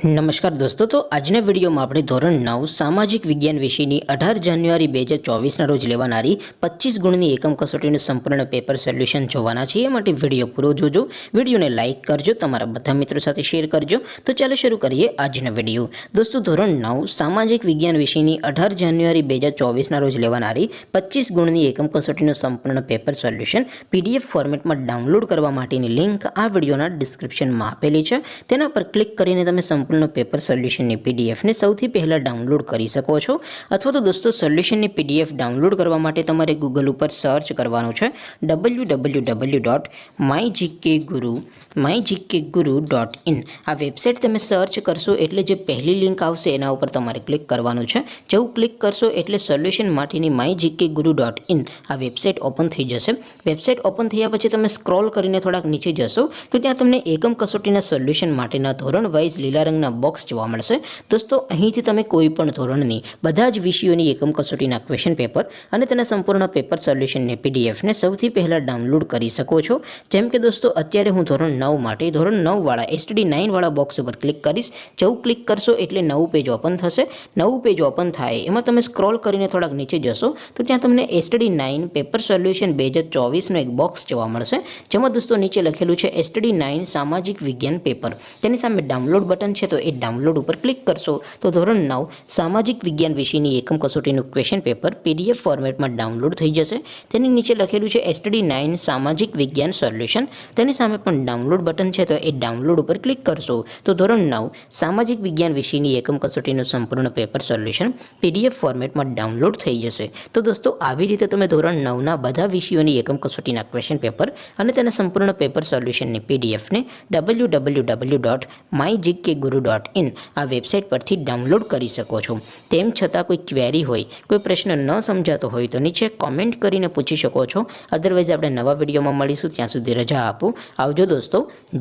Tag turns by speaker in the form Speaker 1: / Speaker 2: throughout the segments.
Speaker 1: નમસ્કાર દોસ્તો, તો આજના વિડીયોમાં આપણે ધોરણ 9 સામાજિક વિજ્ઞાન વિષયની 18 જાન્યુઆરી 2024ના રોજ લેવાનારી 25 ગુણની એકમ કસોટીનું સંપૂર્ણ પેપર સોલ્યુશન જોવાના છે। એ માટે વિડીયો પૂરો જોજો, વિડીયોને લાઇક કરજો, તમારા બધા મિત્રો સાથે શેર કરજો। તો ચાલો શરૂ કરીએ આજનો વિડીયો। દોસ્તો, ધોરણ 9 સામાજિક વિજ્ઞાન વિષયની 18 જાન્યુઆરી 2024ના રોજ લેવાનારી 25 ગુણની એકમ કસોટીનું સંપૂર્ણ પેપર સોલ્યુશન PDF ફોર્મેટમાં ડાઉનલોડ કરવા માટેની લિંક આ વિડીયોના ડિસ્ક્રિપ્શનમાં આપેલી છે। તેના પર ક્લિક કરીને તમે સંપૂર્ણ પેપર સોલ્યુશનની PDF ને સૌથી પહેલા ડાઉનલોડ કરી શકો છો। અથવા તો દોસ્તો, સોલ્યુશનની PDF ડાઉનલોડ કરવા માટે તમારે ગૂગલ ઉપર સર્ચ કરવાનું છે www.mygkguru.in। આ વેબસાઇટ તમે સર્ચ કરશો એટલે જે પહેલી લિંક આવશે એના ઉપર તમારે ક્લિક કરવાનું છે। જેવું ક્લિક કરશો એટલે સોલ્યુશન માટેની mygkguru.in આ વેબસાઇટ ઓપન થઈ જશે। વેબસાઇટ ઓપન થયા પછી તમે સ્ક્રોલ કરીને થોડાક નીચે જશો તો ત્યાં તમને એકમ કસોટીના સોલ્યુશન માટેના ધોરણ વાઇઝ લીલા રંગના બોક્સ જોવા મળશે। દોસ્તો, અહીંથી તમે કોઈ પણ ધોરણની બધા જ વિષયોની એકમ કસોટીના ક્વેશ્ચન પેપર અને તેના સંપૂર્ણ પેપર સોલ્યુશનની PDF ને સૌથી પહેલાં ડાઉનલોડ કરી શકો છો। જેમ કે દોસ્તો, અત્યારે હું ધોરણ 9 માટે ધોરણ 9 વાળા STD9 વાળા બોક્સ ઉપર ક્લિક કરીશ। જેવું ક્લિક કરશો એટલે નવું પેજ ઓપન થશે। નવું પેજ ઓપન થાય એમાં તમે સ્ક્રોલ કરીને થોડાક નીચે જશો તો ત્યાં તમને STD9 પેપર સોલ્યુશન 2024નો એક બોક્સ જોવા મળશે, જેમાં દોસ્તો નીચે લખેલું છે STD9 સામાજિક વિજ્ઞાન પેપર। તેની સામે ડાઉનલોડ બટન છે, તો એ ડાઉનલોડ ઉપર ક્લિક કરશો તો ધોરણ 9 સામાજિક વિજ્ઞાન વિષયની એકમ કસોટીનું ક્વેશ્ચન પેપર PDF ફોર્મેટમાં ડાઉનલોડ થઈ જશે। તેની નીચે લખેલું છે STD9 સામાજિક વિજ્ઞાન સોલ્યુશન। તેની સામે પણ ડાઉનલોડ બટન છે, તો એ ડાઉનલોડ ઉપર ક્લિક કરશો તો ધોરણ 9 સામાજિક વિજ્ઞાન વિષયની એકમ કસોટીનું સંપૂર્ણ પેપર સોલ્યુશન PDF ફોર્મેટમાં ડાઉનલોડ થઈ જશે। તો દોસ્તો, આવી રીતે તમે ધોરણ 9ના બધા વિષયોની એકમ કસોટીના ક્વેશ્ચન પેપર અને તેના સંપૂર્ણ પેપર સોલ્યુશનની PDF ને www.mygkguru.in આ વેબસાઇટ પરથી ડાઉનલોડ કરી શકો છો। તેમ છતાં કોઈ ક્વેરી હોય, કોઈ પ્રશ્ન ન સમજાતો હોય તો નીચે કોમેન્ટ કરીને પૂછી શકો છો। અદરવાઇઝ આપણે નવા વિડીયોમાં મળીશું, ત્યાં સુધી રજા આપો। આવજો દોસ્તો,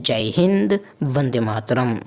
Speaker 1: જય હિન્દ, વંદે માતરમ।